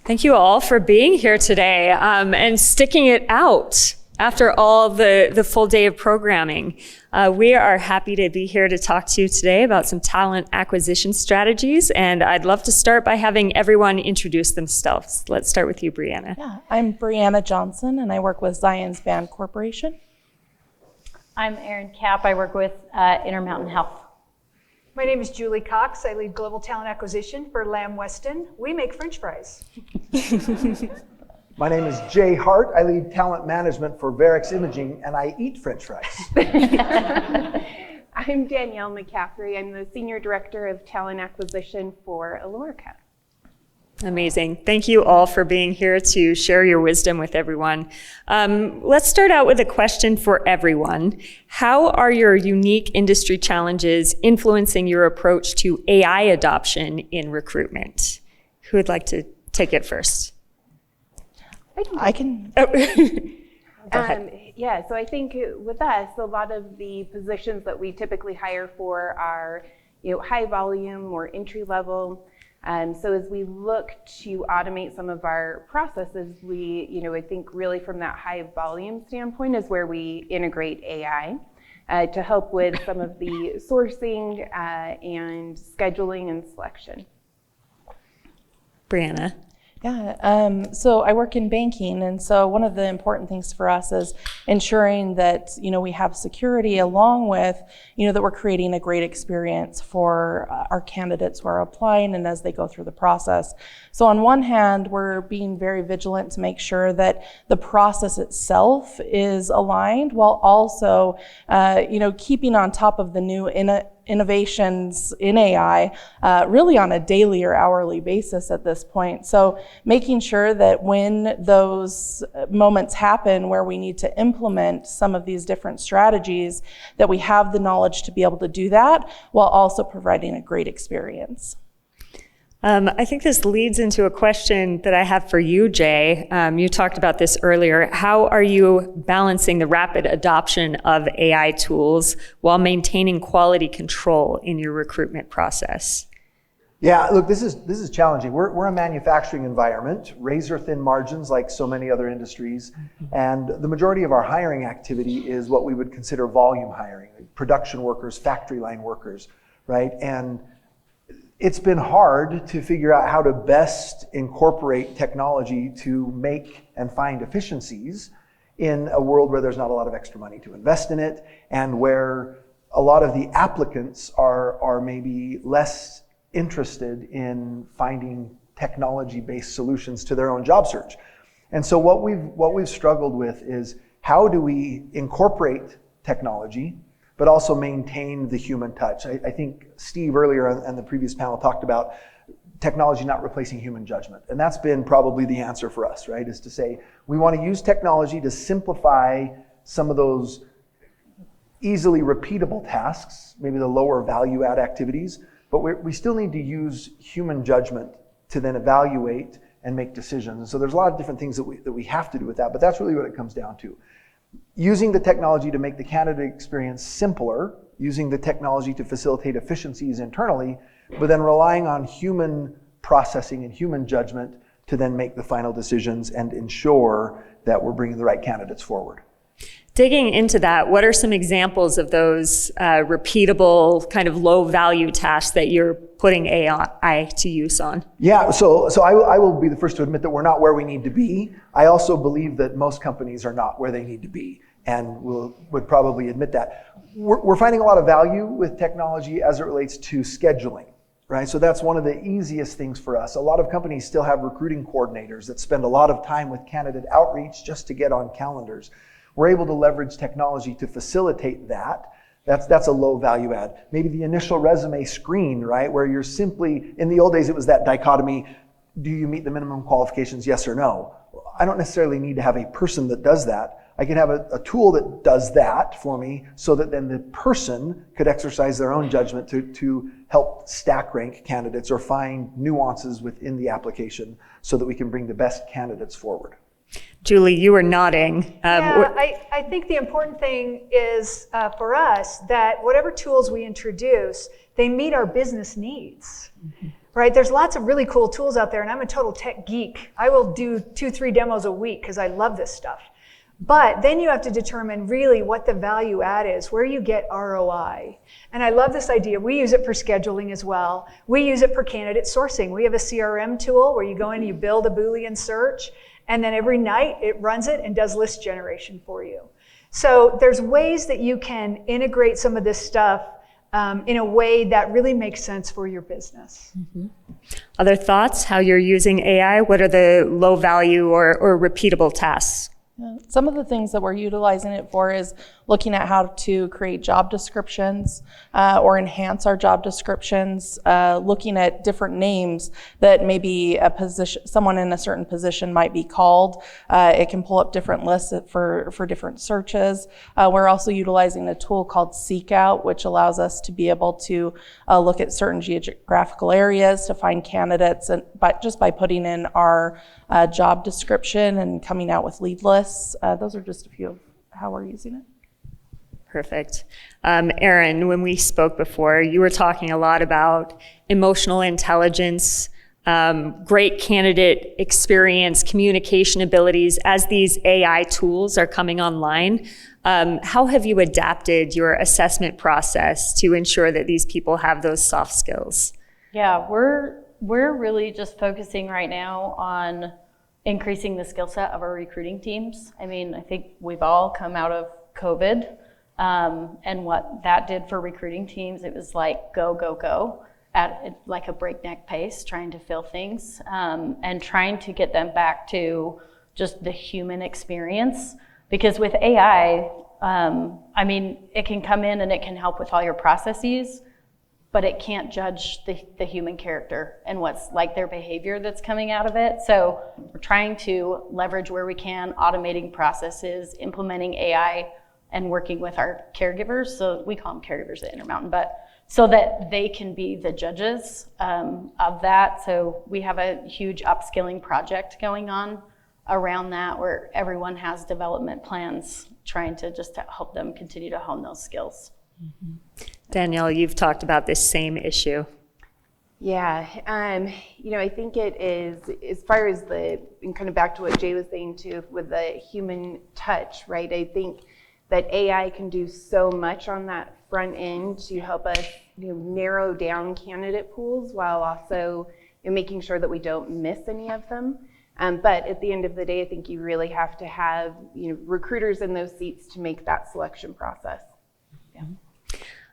Thank you all for being here today and sticking it out after all the full day of programming. We are happy to be here to talk to you today about some talent acquisition strategies, and I'd love to start by having everyone introduce themselves. Let's start with you, Brianna. Yeah, I'm Brianna Johnson, and I work with Zions Band Corporation. I'm Erin Kapp. I work with Intermountain Health. My name is Julie Cox. I lead global talent acquisition for Weston. We make French fries. My name is Jay Hart. I lead talent management for Varex Imaging, and I eat French fries. I'm Danielle McCaffrey. I'm the Senior Director of Talent Acquisition for Alorica. Amazing. Thank you all for being here to share your wisdom with everyone. Let's start out with a question for everyone. How are your unique industry challenges influencing your approach to AI adoption in recruitment? Who would like to take it first? I can. Oh. Go ahead. Yeah, so I think with us, a lot of the positions that we typically hire for are, high volume or entry level. So as we look to automate some of our processes, we, I think really from that high volume standpoint is where we integrate AI to help with some of the sourcing and scheduling and selection. Brianna. Yeah, so I work in banking, and so one of the important things for us is ensuring that, we have security along with, that we're creating a great experience for our candidates who are applying and as they go through the process. So on one hand, we're being very vigilant to make sure that the process itself is aligned while also, keeping on top of the new innovations in AI really on a daily or hourly basis at this point. So making sure that when those moments happen where we need to implement some of these different strategies, that we have the knowledge to be able to do that while also providing a great experience. I think this leads into a question that I have for you, Jay. You talked about this earlier. How are you balancing the rapid adoption of AI tools while maintaining quality control in your recruitment process? Yeah, look, this is challenging. We're a manufacturing environment, razor thin margins like so many other industries, and the majority of our hiring activity is what we would consider volume hiring, like production workers, factory line workers, right? And it's been hard to figure out how to best incorporate technology to make and find efficiencies in a world where there's not a lot of extra money to invest in it, and where a lot of the applicants are maybe less interested in finding technology-based solutions to their own job search. And so what we've struggled with is how do we incorporate technology but also maintain the human touch. I think Steve earlier on the previous panel talked about technology not replacing human judgment. And that's been probably the answer for us, right? Is to say, we want to use technology to simplify some of those easily repeatable tasks, maybe the lower value add activities, but we still need to use human judgment to then evaluate and make decisions. And so there's a lot of different things that we have to do with that, but that's really what it comes down to. Using the technology to make the candidate experience simpler, using the technology to facilitate efficiencies internally, but then relying on human processing and human judgment to then make the final decisions and ensure that we're bringing the right candidates forward. Digging into that, what are some examples of those repeatable kind of low value tasks that you're putting AI to use on? Yeah, so I will be the first to admit that we're not where we need to be. I also believe that most companies are not where they need to be, and would probably admit that. We're finding a lot of value with technology as it relates to scheduling, right? So that's one of the easiest things for us. A lot of companies still have recruiting coordinators that spend a lot of time with candidate outreach just to get on calendars. We're able to leverage technology to facilitate that. That's a low value add. Maybe the initial resume screen, right? Where you're simply, in the old days, it was that dichotomy, do you meet the minimum qualifications, yes or no? I don't necessarily need to have a person that does that. I can have a tool that does that for me so that then the person could exercise their own judgment to help stack rank candidates or find nuances within the application so that we can bring the best candidates forward. Julie, you were nodding. I think the important thing is for us that whatever tools we introduce, they meet our business needs. right? There's lots of really cool tools out there, and I'm a total tech geek. I will do 2-3 demos a week because I love this stuff. But then you have to determine really what the value add is, where you get ROI. And I love this idea. We use it for scheduling as well. We use it for candidate sourcing. We have a CRM tool where you go in and you build a Boolean search, and then every night it runs it and does list generation for you. So there's ways that you can integrate some of this stuff in a way that really makes sense for your business. Mm-hmm. Other thoughts, how you're using AI? What are the low value or repeatable tasks? Some of the things that we're utilizing it for is looking at how to create job descriptions or enhance our job descriptions, looking at different names that maybe a position, someone in a certain position might be called. It can pull up different lists for different searches. We're also utilizing a tool called Seek Out, which allows us to be able to look at certain geographical areas to find candidates, and just by putting in our job description and coming out with lead lists. Those are just a few of how we're using it. Perfect. Erin, when we spoke before, you were talking a lot about emotional intelligence, great candidate experience, communication abilities as these AI tools are coming online. How have you adapted your assessment process to ensure that these people have those soft skills? Yeah, we're really just focusing right now on increasing the skill set of our recruiting teams. I mean, I think we've all come out of COVID, and what that did for recruiting teams, it was like go at like a breakneck pace, trying to fill things, and trying to get them back to just the human experience. Because with AI, I mean, it can come in and it can help with all your processes, but it can't judge the human character and what's like their behavior that's coming out of it. So we're trying to leverage where we can, automating processes, implementing AI, and working with our caregivers. So we call them caregivers at Intermountain, but so that they can be the judges of that. So we have a huge upskilling project going on around that, where everyone has development plans trying to just help them continue to hone those skills. Mm-hmm. Danielle, you've talked about this same issue. Yeah, I think it is, as far as and kind of back to what Jay was saying too, with the human touch, right? I think that AI can do so much on that front end to help us narrow down candidate pools while also making sure that we don't miss any of them. But at the end of the day, I think you really have to have recruiters in those seats to make that selection process. Yeah.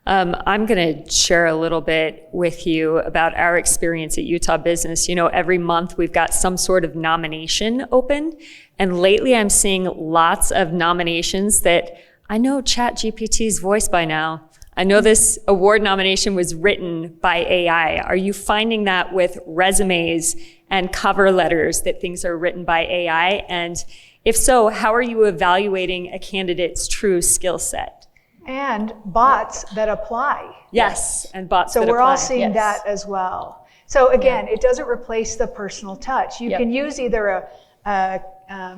I'm going to share a little bit with you about our experience at Utah Business. Every month we've got some sort of nomination open. And lately I'm seeing lots of nominations that I know ChatGPT's voice by now. I know this award nomination was written by AI. Are you finding that with resumes and cover letters that things are written by AI? And if so, how are you evaluating a candidate's true skill set? And bots that apply. Yes, and bots so that we're apply. all seeing that as well. So again, it doesn't replace the personal touch. You can use either a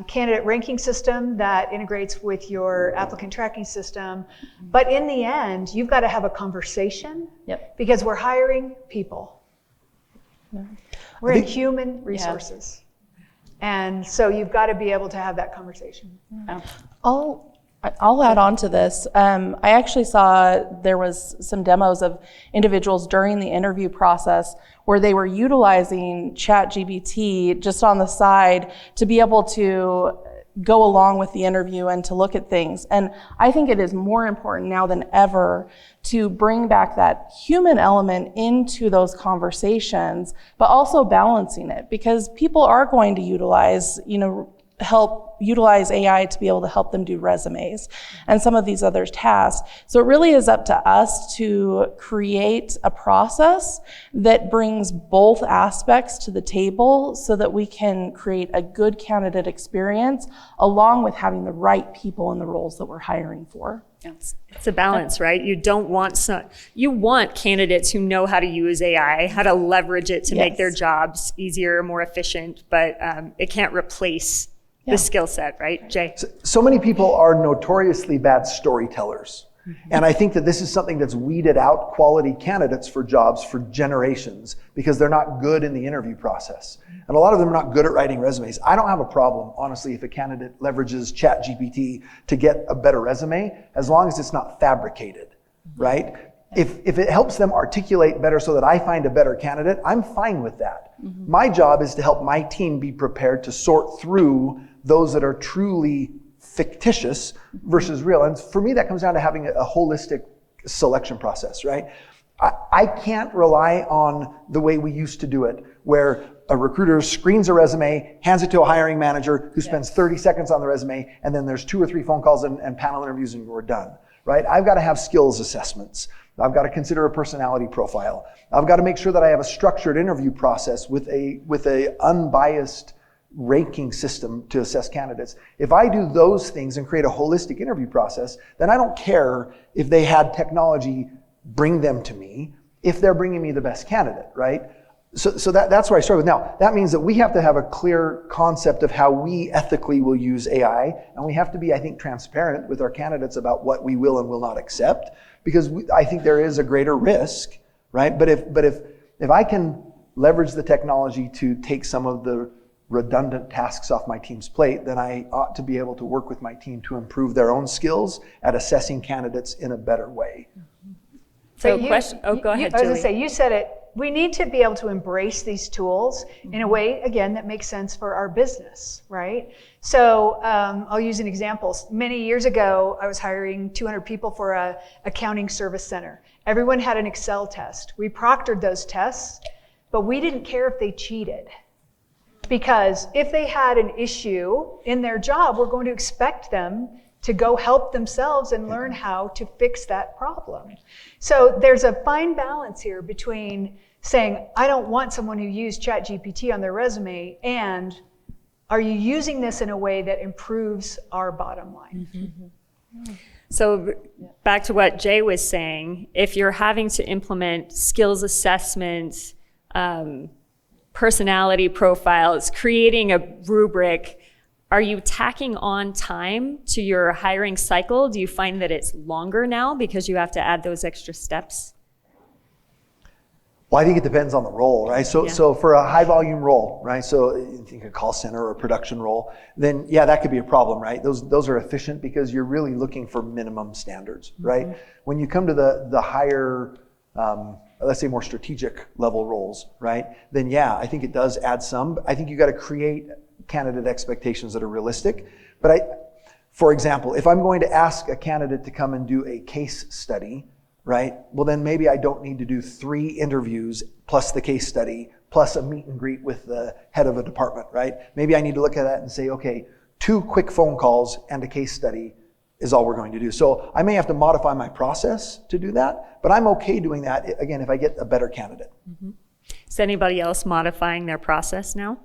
candidate ranking system that integrates with your applicant tracking system, but in the end, you've got to have a conversation because we're hiring people. We're in human resources. And so you've got to be able to have that conversation. I'll add on to this. I actually saw there was some demos of individuals during the interview process where they were utilizing ChatGPT just on the side to be able to go along with the interview and to look at things. And I think it is more important now than ever to bring back that human element into those conversations, but also balancing it, because people are going to utilize AI to be able to help them do resumes and some of these other tasks. So it really is up to us to create a process that brings both aspects to the table so that we can create a good candidate experience along with having the right people in the roles that we're hiring for. It's a balance, right? You want candidates who know how to use AI, how to leverage it to make their jobs easier, more efficient, but it can't replace the skill set, right, Jay? So many people are notoriously bad storytellers. And I think that this is something that's weeded out quality candidates for jobs for generations because they're not good in the interview process. And a lot of them are not good at writing resumes. I don't have a problem, honestly, if a candidate leverages ChatGPT to get a better resume, as long as it's not fabricated, right? If it helps them articulate better so that I find a better candidate, I'm fine with that. My job is to help my team be prepared to sort through those that are truly fictitious versus real. And for me, that comes down to having a holistic selection process, right? I can't rely on the way we used to do it, where a recruiter screens a resume, hands it to a hiring manager who spends 30 seconds on the resume, and then there's 2 or 3 phone calls and panel interviews and we're done, right? I've got to have skills assessments. I've got to consider a personality profile. I've got to make sure that I have a structured interview process with a unbiased ranking system to assess candidates. If I do those things and create a holistic interview process, then I don't care if they had technology bring them to me, if they're bringing me the best candidate, right? So that's where I start with. Now, that means that we have to have a clear concept of how we ethically will use AI, and we have to be, I think, transparent with our candidates about what we will and will not accept, because I think there is a greater risk, right? But if I can leverage the technology to take some of the redundant tasks off my team's plate, then I ought to be able to work with my team to improve their own skills at assessing candidates in a better way. So go ahead, I was going Julie. to say, you said it. We need to be able to embrace these tools in a way, again, that makes sense for our business, right? So I'll use an example. Many years ago, I was hiring 200 people for a accounting service center. Everyone had an Excel test. We proctored those tests, but we didn't care if they cheated. Because if they had an issue in their job, we're going to expect them to go help themselves and learn how to fix that problem. So there's a fine balance here between saying, I don't want someone who used ChatGPT on their resume, and are you using this in a way that improves our bottom line? So back to what Jay was saying, if you're having to implement skills assessments, personality profiles, creating a rubric, are you tacking on time to your hiring cycle? Do you find that it's longer now because you have to add those extra steps? Well, I think it depends on the role, right? So for a high volume role, right? So you think a call center or a production role, then yeah, that could be a problem, right? Those are efficient because you're really looking for minimum standards, right? When you come to the higher, let's say more strategic level roles, right? Then yeah, I think it does add some. I think you got to create candidate expectations that are realistic. But for example, if I'm going to ask a candidate to come and do a case study, right? Well, then maybe I don't need to do 3 interviews plus the case study plus a meet and greet with the head of a department, right? Maybe I need to look at that and say, okay, 2 quick phone calls and a case study is all we're going to do. So I may have to modify my process to do that, but I'm okay doing that, again, if I get a better candidate. Is anybody else modifying their process now?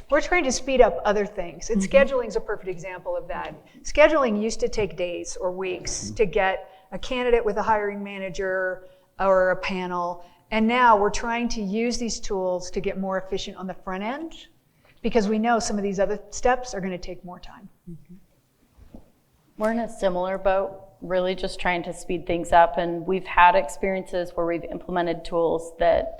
We're trying to speed up other things, and scheduling is a perfect example of that. Scheduling used to take days or weeks to get a candidate with a hiring manager or a panel, and now we're trying to use these tools to get more efficient on the front end because we know some of these other steps are going to take more time. We're in a similar boat, really just trying to speed things up, and we've had experiences where we've implemented tools that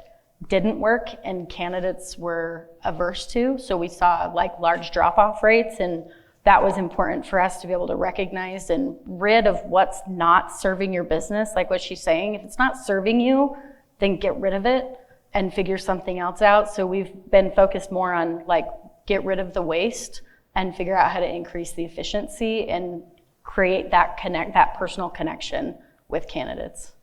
didn't work and candidates were averse to. So we saw like large drop-off rates, and that was important for us to be able to recognize and rid of what's not serving your business. Like what she's saying, if it's not serving you, then get rid of it and figure something else out. So we've been focused more on like get rid of the waste and figure out how to increase the efficiency and create that personal connection with candidates.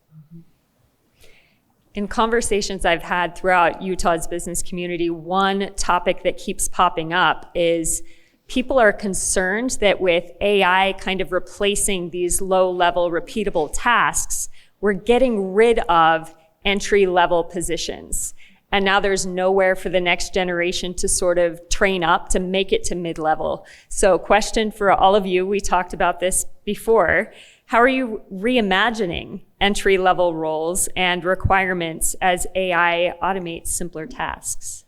In conversations I've had throughout Utah's business community, one topic that keeps popping up is people are concerned that with AI kind of replacing these low-level repeatable tasks, we're getting rid of entry-level positions. And now there's nowhere for the next generation to sort of train up to make it to mid-level. So question for all of you, we talked about this before. How are you reimagining entry-level roles and requirements as AI automates simpler tasks?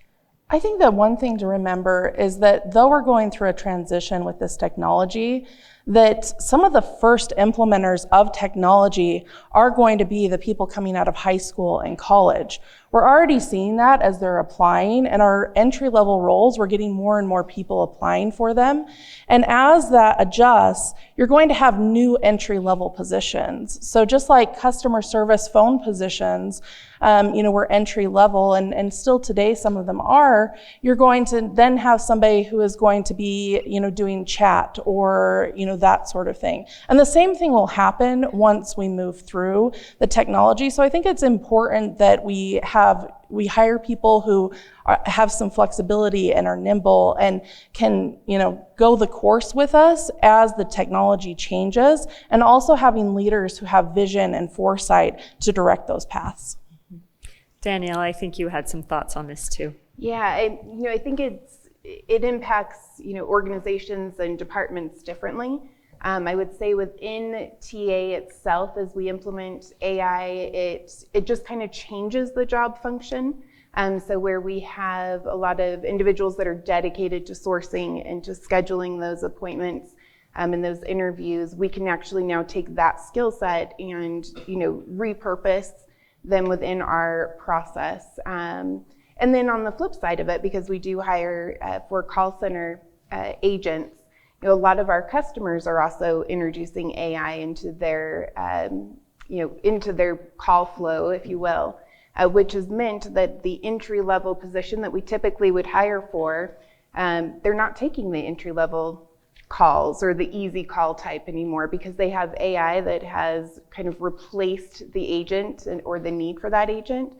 I think that one thing to remember is that though we're going through a transition with this technology, that some of the first implementers of technology are going to be the people coming out of high school and college. We're already seeing that as they're applying, and our entry-level roles, we're getting more and more people applying for them. And as that adjusts, you're going to have new entry-level positions. So just like customer service phone positions, were entry-level, and still today some of them are, you're going to then have somebody who is going to be, doing chat or, that sort of thing. And the same thing will happen once we move through the technology. So I think it's important that we hire people who have some flexibility and are nimble and can, go the course with us as the technology changes, and also having leaders who have vision and foresight to direct those paths. Danielle, I think you had some thoughts on this too. Yeah, I think it impacts, organizations and departments differently. I would say within TA itself, as we implement AI, it just kind of changes the job function. So where we have a lot of individuals that are dedicated to sourcing and to scheduling those appointments and those interviews, we can actually now take that skill set and, repurpose them within our process. And then on the flip side of it, because we do hire for call center agents, a lot of our customers are also introducing AI into their, into their call flow, if you will, which has meant that the entry-level position that we typically would hire for, they're not taking the entry-level calls or the easy call type anymore, because they have AI that has kind of replaced the agent or the need for that agent.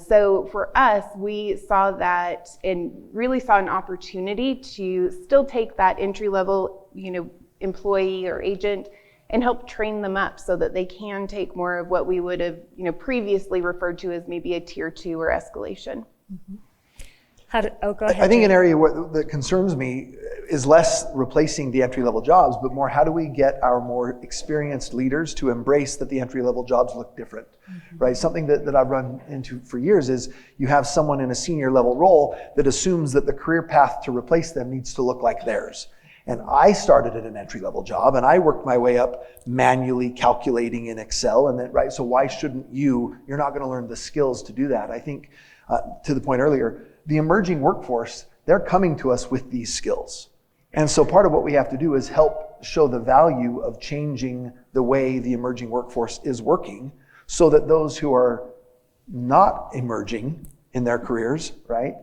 So for us, we saw that and really saw an opportunity to still take that entry-level, employee or agent and help train them up so that they can take more of what we would have, previously referred to as maybe a tier 2 or escalation. Mm-hmm. Go ahead. I think Jay. an area that concerns me is less replacing the entry-level jobs, but more how do we get our more experienced leaders to embrace that the entry-level jobs look different, right? Something that I've run into for years is you have someone in a senior level role that assumes that the career path to replace them needs to look like theirs. And I started at an entry-level job, and I worked my way up manually calculating in Excel, and then, right? So why shouldn't you're not going to learn the skills to do that. I think, to the point earlier, the emerging workforce, they're coming to us with these skills. And so part of what we have to do is help show the value of changing the way the emerging workforce is working so that those who are not emerging in their careers, right,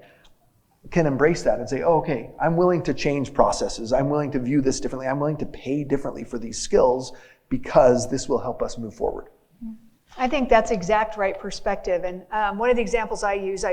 can embrace that and say, oh, okay, I'm willing to change processes. I'm willing to view this differently. I'm willing to pay differently for these skills because this will help us move forward. I think that's exact right perspective. And one of the examples I use,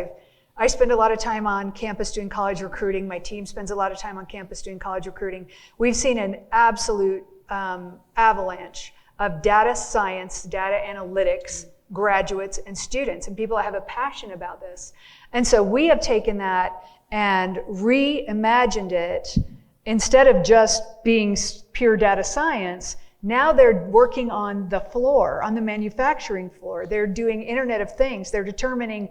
I spend a lot of time on campus doing college recruiting. My team spends a lot of time on campus doing college recruiting. We've seen an absolute avalanche of data science, data analytics graduates and students, and people that have a passion about this. And so we have taken that and reimagined it. Instead of just being pure data science, now they're working on the floor, on the manufacturing floor. They're doing Internet of Things. They're determining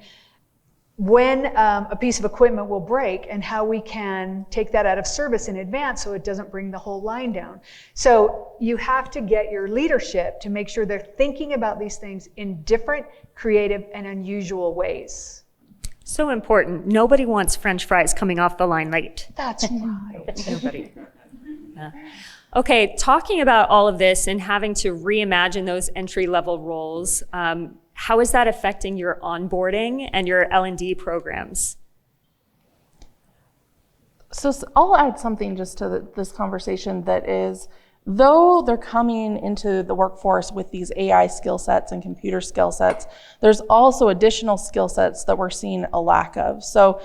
when a piece of equipment will break and how we can take that out of service in advance so it doesn't bring the whole line down. So you have to get your leadership to make sure they're thinking about these things in different, creative, and unusual ways. So important. Nobody wants French fries coming off the line late. That's right. Nobody. Yeah. Okay, talking about all of this and having to reimagine those entry-level roles, how is that affecting your onboarding and your L&D programs? So I'll add something just to this conversation that is, though they're coming into the workforce with these AI skill sets and computer skill sets, there's also additional skill sets that we're seeing a lack of. So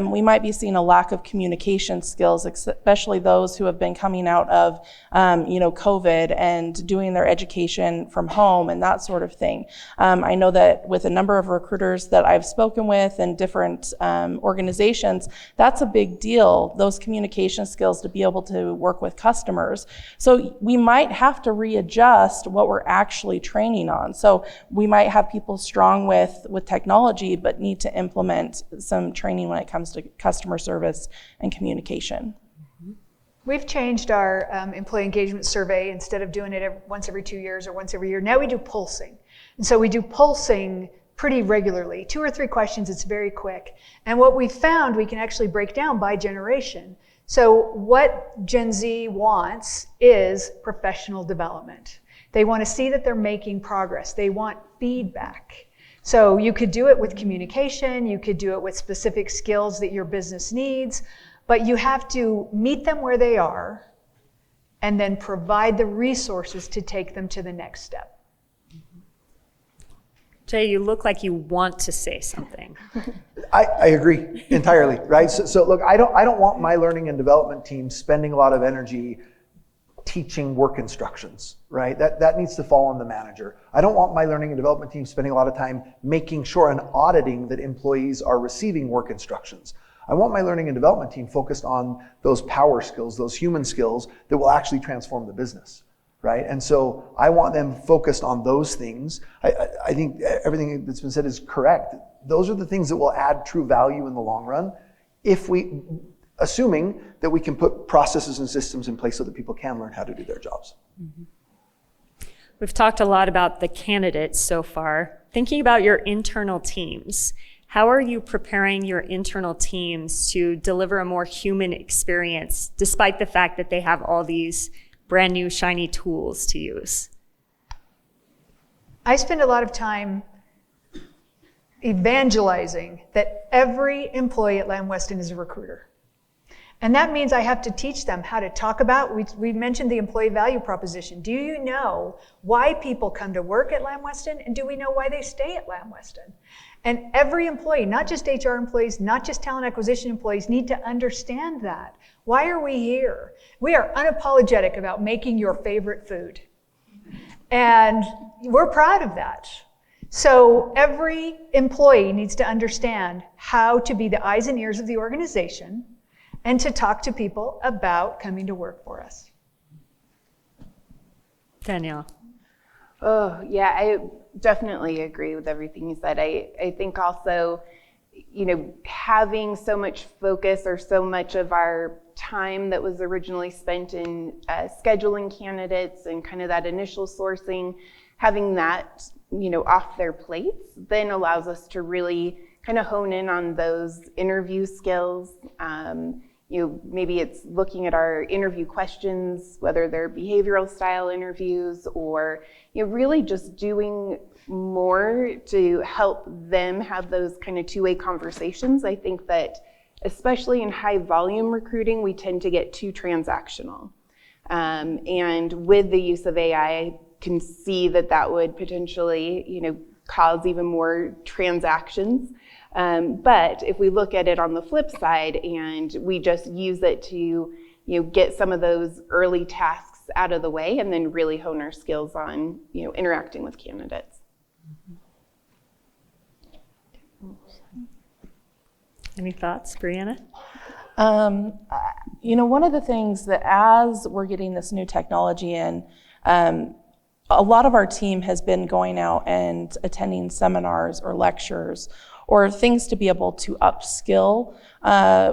we might be seeing a lack of communication skills, especially those who have been coming out of COVID and doing their education from home and that sort of thing. I know that with a number of recruiters that I've spoken with and different organizations, that's a big deal, those communication skills to be able to work with customers. So we might have to readjust what we're actually training on. So we might have people strong with technology, but need to implement some training when it comes to customer service and communication. We've changed our employee engagement survey. Instead of doing it once every 2 years or once every year, now we do pulsing. And so we do pulsing pretty regularly, 2 or 3 questions, it's very quick. And what we found, we can actually break down by generation. So what Gen Z wants is professional development. They want to see that they're making progress. They want feedback. So you could do it with communication, you could do it with specific skills that your business needs, but you have to meet them where they are and then provide the resources to take them to the next step. Jay, you look like you want to say something. I agree entirely, right? So look, I don't want my learning and development team spending a lot of energy teaching work instructions, right? That needs to fall on the manager. I don't want my learning and development team spending a lot of time making sure and auditing that employees are receiving work instructions. I want my learning and development team focused on those power skills, those human skills that will actually transform the business, right? And so I want them focused on those things. I think everything that's been said is correct. Those are the things that will add true value in the long run, assuming that we can put processes and systems in place so that people can learn how to do their jobs. We've talked a lot about the candidates so far. Thinking about your internal teams, how are you preparing your internal teams to deliver a more human experience, despite the fact that they have all these brand new shiny tools to use? I spend a lot of time evangelizing that every employee at Lamb Weston is a recruiter. And that means I have to teach them how to talk about, we mentioned the employee value proposition. Do you know why people come to work at Lamb Weston? And do we know why they stay at Lamb Weston? And every employee, not just HR employees, not just talent acquisition employees, need to understand that. Why are we here? We are unapologetic about making your favorite food. And we're proud of that. So every employee needs to understand how to be the eyes and ears of the organization and to talk to people about coming to work for us. Danielle. Oh, yeah, I definitely agree with everything you said. I think also, having so much focus or so much of our time that was originally spent in scheduling candidates and kind of that initial sourcing, having that, off their plates, then allows us to really kind of hone in on those interview skills. Maybe it's looking at our interview questions, whether they're behavioral style interviews or, really just doing more to help them have those kind of two-way conversations. I think that especially in high volume recruiting, we tend to get too transactional. And with the use of AI, I can see that would potentially, cause even more transactions. But if we look at it on the flip side and we just use it to, get some of those early tasks out of the way and then really hone our skills on, interacting with candidates. Any thoughts, Brianna? One of the things that as we're getting this new technology in, a lot of our team has been going out and attending seminars or lectures or things to be able to upskill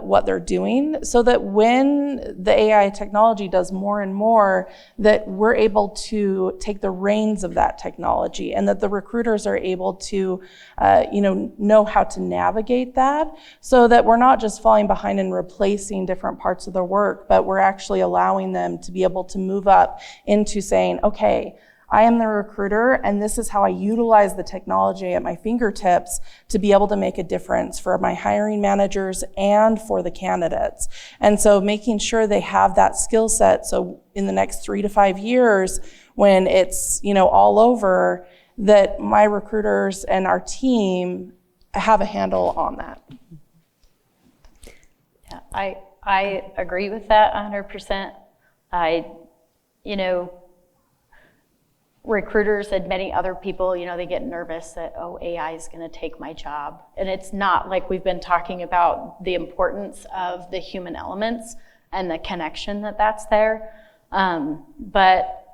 what they're doing so that when the AI technology does more and more, that we're able to take the reins of that technology and that the recruiters are able to, know how to navigate that so that we're not just falling behind and replacing different parts of their work, but we're actually allowing them to be able to move up into saying, okay, I am the recruiter, and this is how I utilize the technology at my fingertips to be able to make a difference for my hiring managers and for the candidates. And so making sure they have that skill set so in the next 3 to 5 years, when it's, all over, that my recruiters and our team have a handle on that. Yeah, I agree with that 100%. Recruiters and many other people, they get nervous that, AI is going to take my job. And it's not, like we've been talking about the importance of the human elements and the connection that's there. But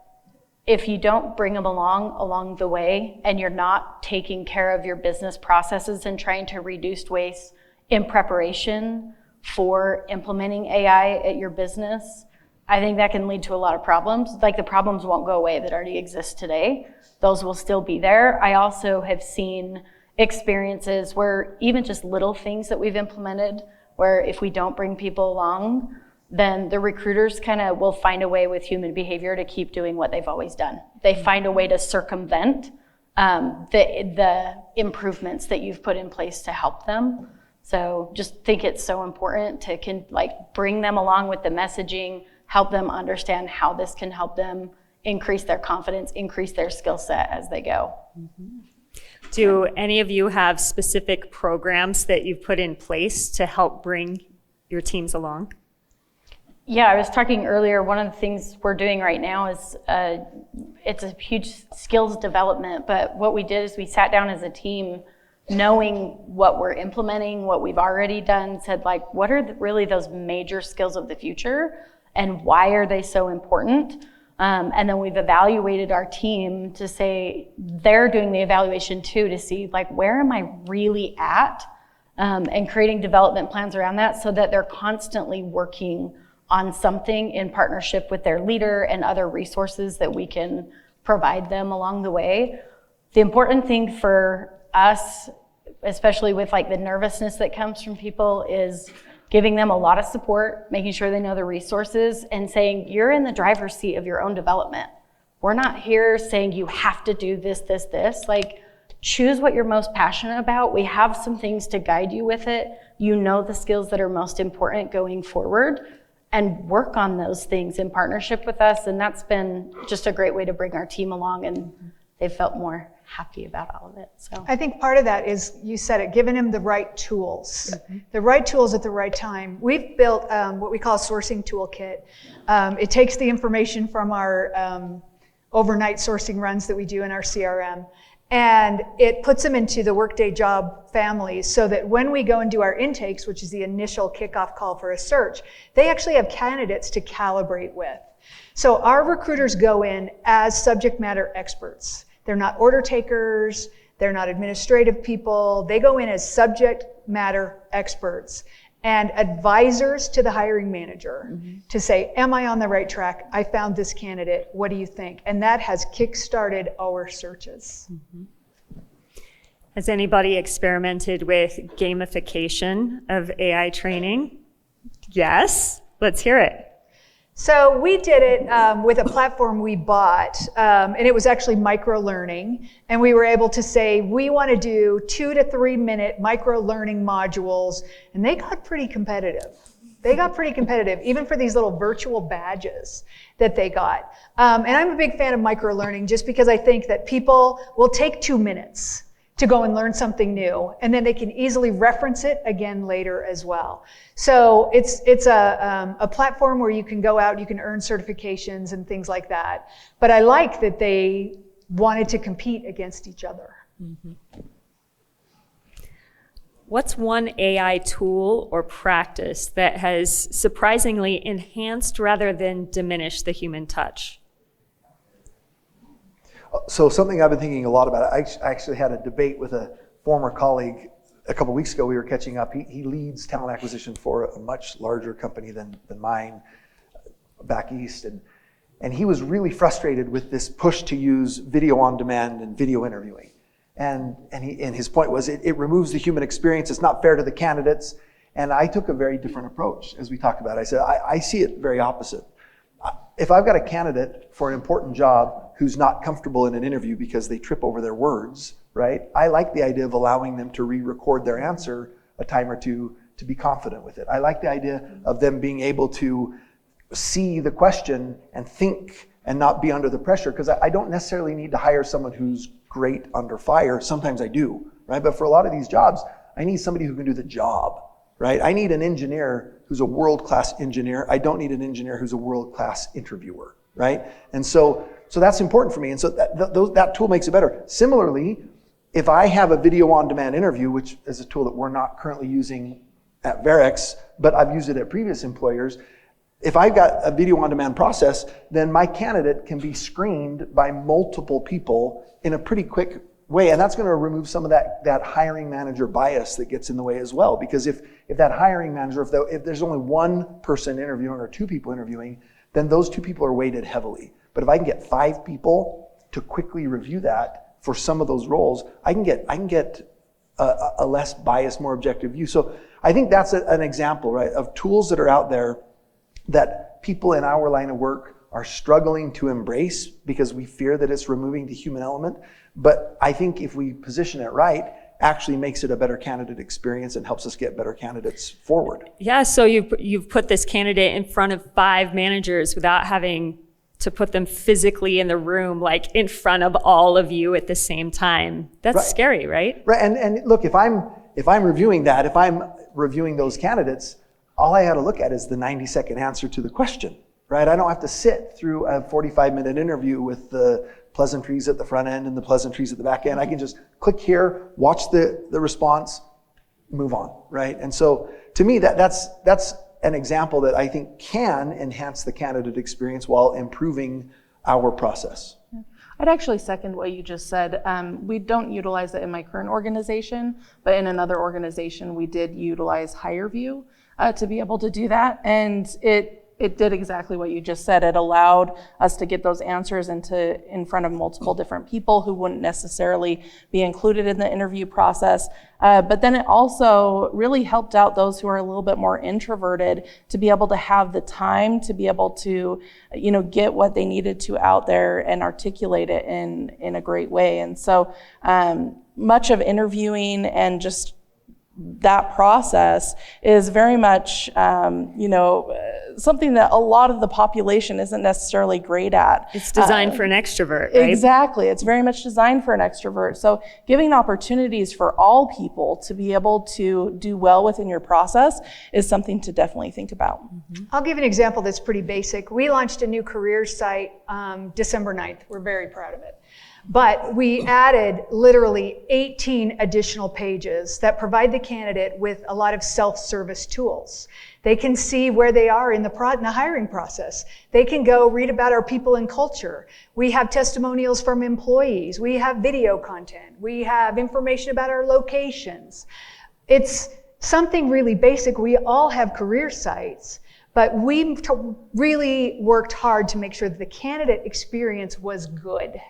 if you don't bring them along the way and you're not taking care of your business processes and trying to reduce waste in preparation for implementing AI at your business, I think that can lead to a lot of problems. Like the problems won't go away that already exist today. Those will still be there. I also have seen experiences where even just little things that we've implemented, where if we don't bring people along, then the recruiters kind of will find a way with human behavior to keep doing what they've always done. They find a way to circumvent the improvements that you've put in place to help them. So just think it's so important to bring them along with the messaging, help them understand how this can help them increase their confidence, increase their skill set as they go. Do any of you have specific programs that you've put in place to help bring your teams along? Yeah, I was talking earlier, one of the things we're doing right now is it's a huge skills development, but what we did is we sat down as a team knowing what we're implementing, what we've already done, said like, what are really those major skills of the future and why are they so important? And then we've evaluated our team to say, they're doing the evaluation too to see like, where am I really at? And creating development plans around that so that they're constantly working on something in partnership with their leader and other resources that we can provide them along the way. The important thing for us, especially with like the nervousness that comes from people, is giving them a lot of support, making sure they know the resources, and saying, you're in the driver's seat of your own development. We're not here saying you have to do this, this, this. Like, choose what you're most passionate about. We have some things to guide you with it. You know the skills that are most important going forward, and work on those things in partnership with us. And that's been just a great way to bring our team along, and they've felt more happy about all of it. So I think part of that is, you said it, giving them the right tools, the right tools at the right time. We've built what we call a sourcing toolkit. It takes the information from our overnight sourcing runs that we do in our CRM, and it puts them into the Workday job families so that when we go and do our intakes, which is the initial kickoff call for a search, they actually have candidates to calibrate with. So our recruiters go in as subject matter experts. They're not order takers, they're not administrative people. They go in as subject matter experts and advisors to the hiring manager to say, am I on the right track? I found this candidate, what do you think? And that has kick-started our searches. Has anybody experimented with gamification of AI training? Yes, let's hear it. So we did it with a platform we bought, and it was actually micro-learning. And we were able to say, we want to do 2 to 3 minute micro-learning modules. And they got pretty competitive. They got pretty competitive, even for these little virtual badges that they got. And I'm a big fan of micro-learning just because I think that people will take 2 minutes to go and learn something new, and then they can easily reference it again later as well. So it's a platform where you can go out, you can earn certifications and things like that. But I like that they wanted to compete against each other. What's one AI tool or practice that has surprisingly enhanced rather than diminished the human touch? So something I've been thinking a lot about, I actually had a debate with a former colleague a couple weeks ago. We were catching up. He leads talent acquisition for a much larger company than mine back east. And he was really frustrated with this push to use video on demand and video interviewing. And his point was it removes the human experience. It's not fair to the candidates. And I took a very different approach as we talked about it. I said, I see it very opposite. If I've got a candidate for an important job who's not comfortable in an interview because they trip over their words, right? I like the idea of allowing them to re-record their answer a time or two to be confident with it. I like the idea of them being able to see the question and think and not be under the pressure, because I don't necessarily need to hire someone who's great under fire. Sometimes I do, right? But for a lot of these jobs, I need somebody who can do the job, right? I need an engineer who's a world-class engineer. I don't need an engineer who's a world-class interviewer, right? And so that's important for me. And so that tool makes it better. Similarly, if I have a video on-demand interview, which is a tool that we're not currently using at Varex, but I've used it at previous employers, if I've got a video on-demand process, then my candidate can be screened by multiple people in a pretty quick way. And that's going to remove some of that hiring manager bias that gets in the way as well. Because if that hiring manager, if there's only one person interviewing or 2 people interviewing, then those 2 people are weighted heavily. But if I can get 5 people to quickly review that for some of those roles, I can get a less biased, more objective view. So I think that's an example, right, of tools that are out there that people in our line of work are struggling to embrace because we fear that it's removing the human element. But I think if we position it right, actually makes it a better candidate experience and helps us get better candidates forward. Yeah, so you've put this candidate in front of 5 managers without having to put them physically in the room, like in front of all of you at the same time. That's Right. scary, right? Right, and look, if I'm reviewing that, if I'm reviewing those candidates, all I got to look at is the 90-second answer to the question, right? I don't have to sit through a 45-minute interview with the pleasantries at the front end and the pleasantries at the back end. I can just click here, watch the response, move on, right? And so to me, that's an example that I think can enhance the candidate experience while improving our process. I'd actually second what you just said. We don't utilize it in my current organization, but in another organization, we did utilize HireView to be able to do that. And it did exactly what you just said. It allowed us to get those answers in front of multiple different people who wouldn't necessarily be included in the interview process. But then it also really helped out those who are a little bit more introverted to be able to have the time to be able to, get what they needed to out there and articulate it in a great way. And so much of interviewing and just that process is very much, something that a lot of the population isn't necessarily great at. It's designed for an extrovert, right? Exactly. It's very much designed for an extrovert. So giving opportunities for all people to be able to do well within your process is something to definitely think about. I'll give an example that's pretty basic. We launched a new careers site December 9th. We're very proud of it. But we added literally 18 additional pages that provide the candidate with a lot of self-service tools. They can see where they are in the hiring process. They can go read about our people and culture. We have testimonials from employees. We have video content. We have information about our locations. It's something really basic. We all have career sites, but we really worked hard to make sure that the candidate experience was good.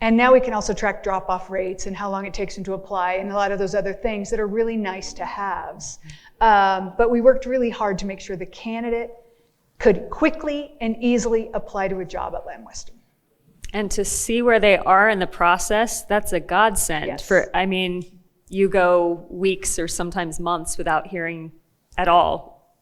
And now we can also track drop-off rates and how long it takes them to apply and a lot of those other things that are really nice to haves. But we worked really hard to make sure the candidate could quickly and easily apply to a job at Lamb Weston. And to see where they are in the process, that's a godsend. Yes. You go weeks or sometimes months without hearing at all.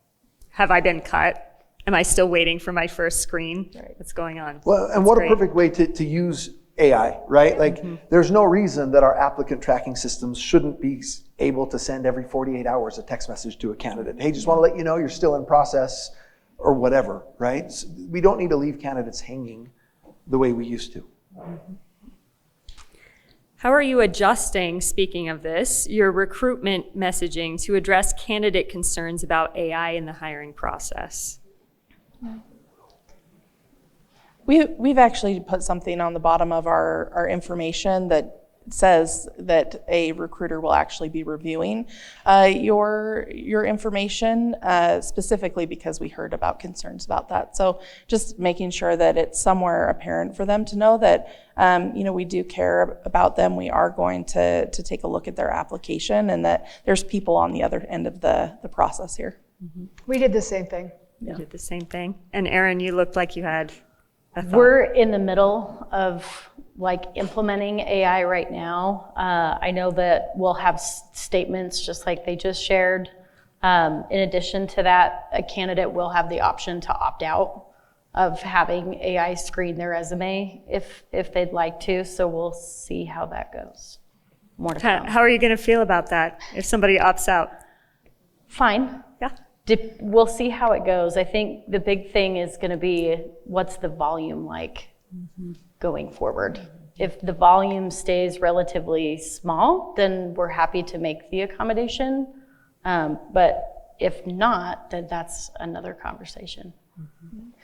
Have I been cut? Am I still waiting for my first screen? Right. What's going on? Well, and That's what great. a perfect way to use AI, right? Like, there's no reason that our applicant tracking systems shouldn't be able to send every 48 hours a text message to a candidate. Hey, just want to let you know you're still in process or whatever, right? So we don't need to leave candidates hanging the way we used to. How are you adjusting, speaking of this, your recruitment messaging to address candidate concerns about AI in the hiring process? We've actually put something on the bottom of our information that says that a recruiter will actually be reviewing your information, specifically because we heard about concerns about that. So just making sure that it's somewhere apparent for them to know that we do care about them. We are going to take a look at their application and that there's people on the other end of the process here. We did the same thing. You did the same thing. And Erin, you looked like you had a thought. We're in the middle of implementing AI right now. I know that we'll have statements just like they just shared. In addition to that, a candidate will have the option to opt out of having AI screen their resume if they'd like to. So we'll see how that goes. More to come. How are you going to feel about that if somebody opts out? Fine. Yeah. We'll see how it goes. I think the big thing is going to be what's the volume like going forward. If the volume stays relatively small, then we're happy to make the accommodation. But if not, then that's another conversation.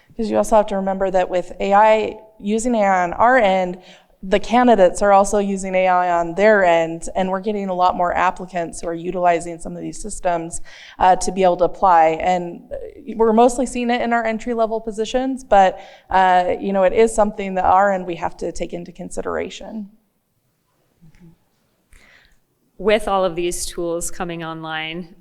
Because you also have to remember that with AI, using AI on our end, the candidates are also using AI on their end, and we're getting a lot more applicants who are utilizing some of these systems to be able to apply. And we're mostly seeing it in our entry-level positions, but it is something that our end we have to take into consideration. With all of these tools coming online,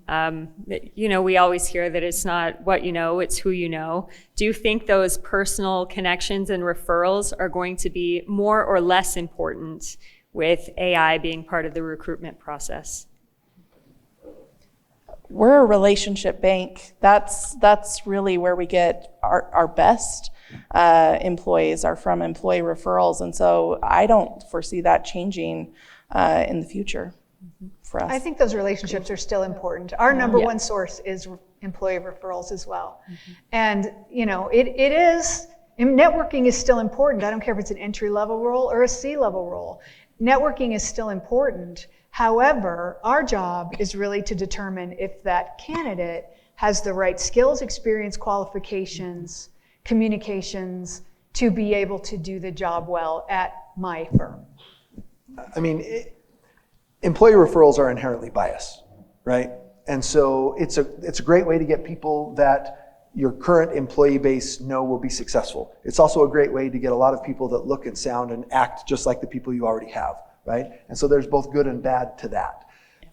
we always hear that it's not what you know, it's who you know. Do you think those personal connections and referrals are going to be more or less important with AI being part of the recruitment process? We're a relationship bank. That's really where we get our best employees are from employee referrals. And so I don't foresee that changing in the future. For us. I think those relationships are still important. Our number one source is employee referrals as well. And, networking is still important. I don't care if it's an entry-level role or a C-level role. Networking is still important. However, our job is really to determine if that candidate has the right skills, experience, qualifications, communications to be able to do the job well at my firm. Employee referrals are inherently biased, right? And so it's a great way to get people that your current employee base know will be successful. It's also a great way to get a lot of people that look and sound and act just like the people you already have, right? And so there's both good and bad to that.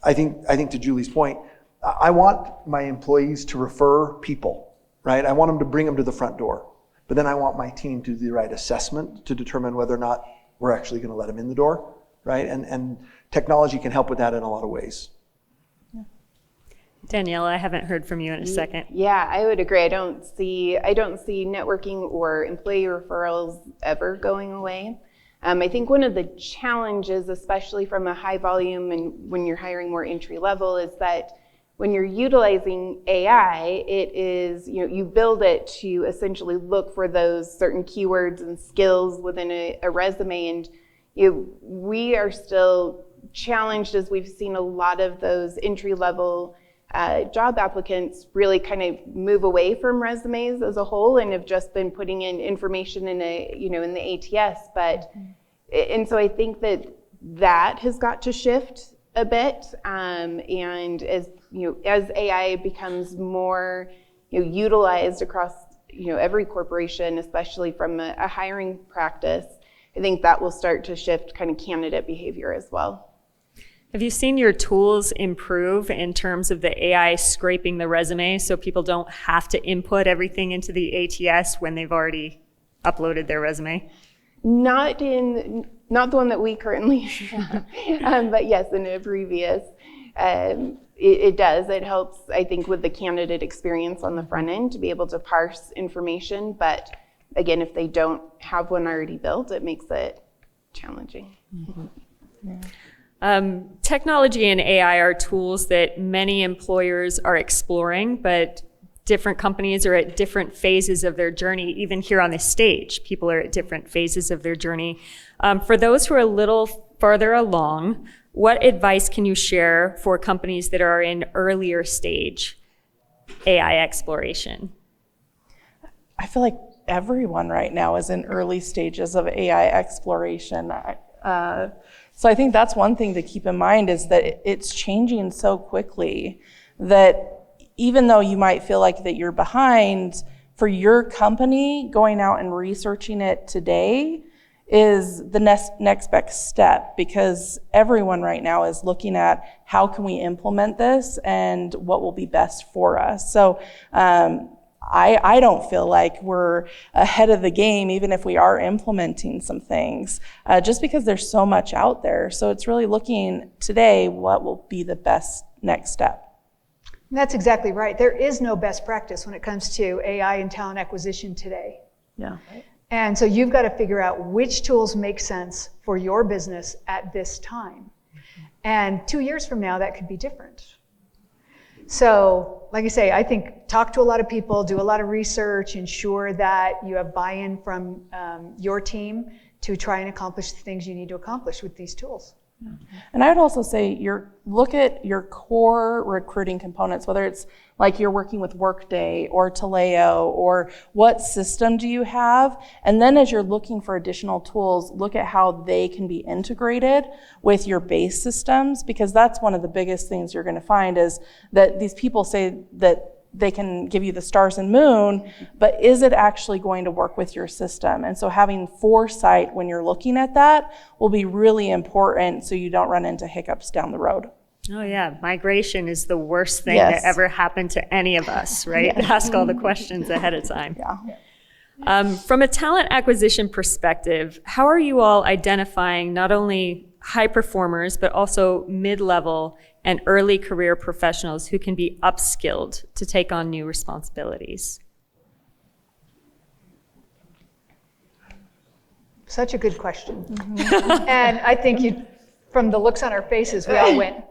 I think to Julie's point, I want my employees to refer people, right? I want them to bring them to the front door. But then I want my team to do the right assessment to determine whether or not we're actually going to let them in the door, right? And technology can help with that in a lot of ways. Danielle, I haven't heard from you in a second. Yeah, I would agree. I don't see networking or employee referrals ever going away. I think one of the challenges, especially from a high volume and when you're hiring more entry level, is that when you're utilizing AI, it is, you build it to essentially look for those certain keywords and skills within a resume. And we are still challenged as we've seen a lot of those entry-level job applicants really kind of move away from resumes as a whole and have just been putting in information in in the ATS. And so I think that has got to shift a bit. And as AI becomes more utilized across every corporation, especially from a hiring practice, I think that will start to shift kind of candidate behavior as well. Have you seen your tools improve in terms of the AI scraping the resume so people don't have to input everything into the ATS when they've already uploaded their resume? Not the one that we currently have, but yes, in a previous. It does. It helps, I think, with the candidate experience on the front end to be able to parse information. But again, if they don't have one already built, it makes it challenging. Mm-hmm. Yeah. Technology and AI are tools that many employers are exploring, but different companies are at different phases of their journey. Even here on this stage, people are at different phases of their journey. For those who are a little farther along, what advice can you share for companies that are in earlier stage AI exploration? I feel like everyone right now is in early stages of AI exploration. So I think that's one thing to keep in mind is that it's changing so quickly that even though you might feel like that you're behind, for your company, going out and researching it today is the next best step, because everyone right now is looking at how can we implement this and what will be best for us. So I don't feel like we're ahead of the game, even if we are implementing some things, just because there's so much out there. So it's really looking today what will be the best next step. That's exactly right. There is no best practice when it comes to AI and talent acquisition today. Yeah. And so you've got to figure out which tools make sense for your business at this time. And 2 years from now, that could be different. So, like I say, I think talk to a lot of people, do a lot of research, ensure that you have buy-in from your team to try and accomplish the things you need to accomplish with these tools. And I would also say look at your core recruiting components, whether it's like you're working with Workday or Taleo, or what system do you have? And then as you're looking for additional tools, look at how they can be integrated with your base systems, because that's one of the biggest things you're going to find is that these people say that they can give you the stars and moon, but is it actually going to work with your system? And so having foresight when you're looking at that will be really important so you don't run into hiccups down the road. Oh yeah, migration is the worst thing Yes. that ever happened to any of us, right? Ask all the questions ahead of time. Yeah. From a talent acquisition perspective, how are you all identifying not only high performers, but also mid-level and early career professionals who can be upskilled to take on new responsibilities? Such a good question. And I think from the looks on our faces, we all went,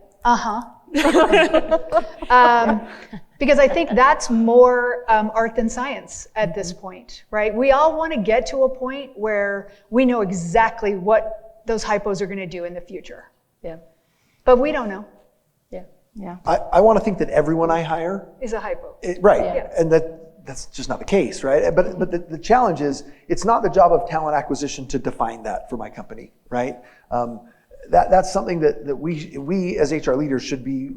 because I think that's more art than science at this point, right? We all want to get to a point where we know exactly what those hypos are going to do in the future. Yeah. But we don't know. Yeah. I want to think that everyone I hire, Is a hypo. right, Yeah. and that's just not the case, right? But the challenge is, it's not the job of talent acquisition to define that for my company, right? That's something that we as HR leaders should be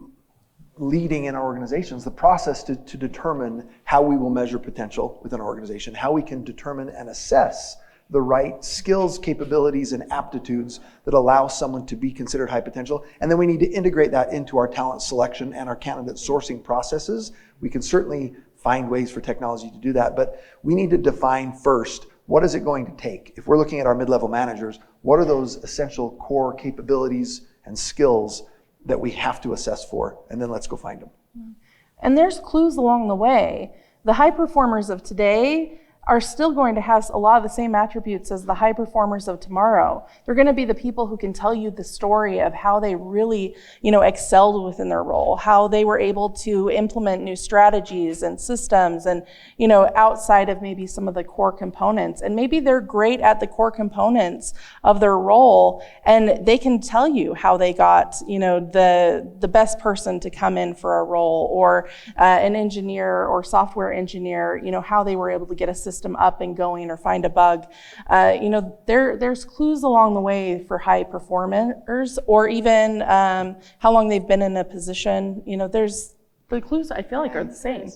leading in our organizations, the process to determine how we will measure potential within our organization, how we can determine and assess the right skills, capabilities, and aptitudes that allow someone to be considered high potential. And then we need to integrate that into our talent selection and our candidate sourcing processes. We can certainly find ways for technology to do that, but we need to define first, what is it going to take? If we're looking at our mid-level managers, what are those essential core capabilities and skills that we have to assess for? And then let's go find them. And there's clues along the way. The high performers of today are still going to have a lot of the same attributes as the high performers of tomorrow. They're going to be the people who can tell you the story of how they really, excelled within their role, how they were able to implement new strategies and systems and, outside of maybe some of the core components. And maybe they're great at the core components of their role, and they can tell you how they got, the best person to come in for a role, or an engineer or software engineer, how they were able to get a system up and going or find a bug. There's clues along the way for high performers, or even how long they've been in a position. There's the clues I feel like are the same.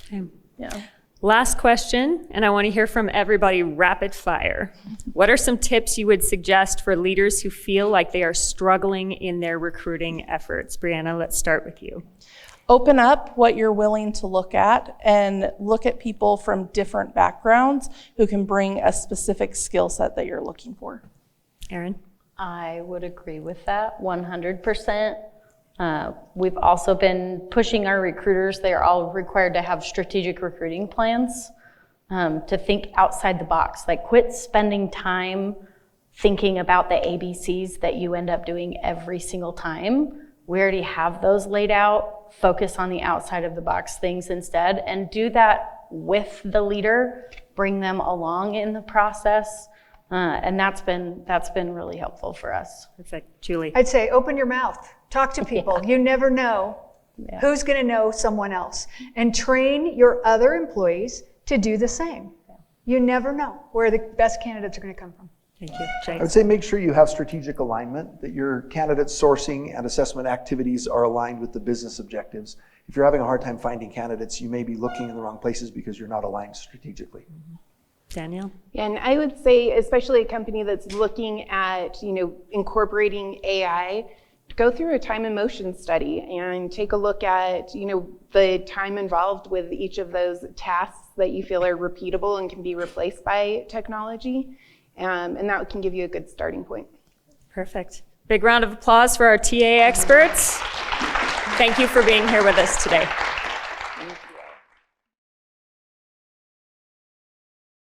Okay. Yeah. Last question, and I want to hear from everybody rapid fire. What are some tips you would suggest for leaders who feel like they are struggling in their recruiting efforts? Brianna, let's start with you. Open up what you're willing to look at, and look at people from different backgrounds who can bring a specific skill set that you're looking for. Erin? I would agree with that 100%. We've also been pushing our recruiters. They are all required to have strategic recruiting plans, to think outside the box. Like, quit spending time thinking about the ABCs that you end up doing every single time. We already have those laid out. Focus on the outside of the box things instead, and do that with the leader. Bring them along in the process, and that's been really helpful for us. Perfect. Julie? I'd say open your mouth. Talk to people. You never know Yeah. who's going to know someone else. And train your other employees to do the same. You never know where the best candidates are going to come from. Thank you. Jay? I would say make sure you have strategic alignment, that your candidate sourcing and assessment activities are aligned with the business objectives. If you're having a hard time finding candidates, you may be looking in the wrong places because you're not aligned strategically. Danielle? And I would say, especially a company that's looking at, incorporating AI, go through a time and motion study and take a look at, the time involved with each of those tasks that you feel are repeatable and can be replaced by technology. And that can give you a good starting point. Perfect. Big round of applause for our TA experts. Thank you for being here with us today.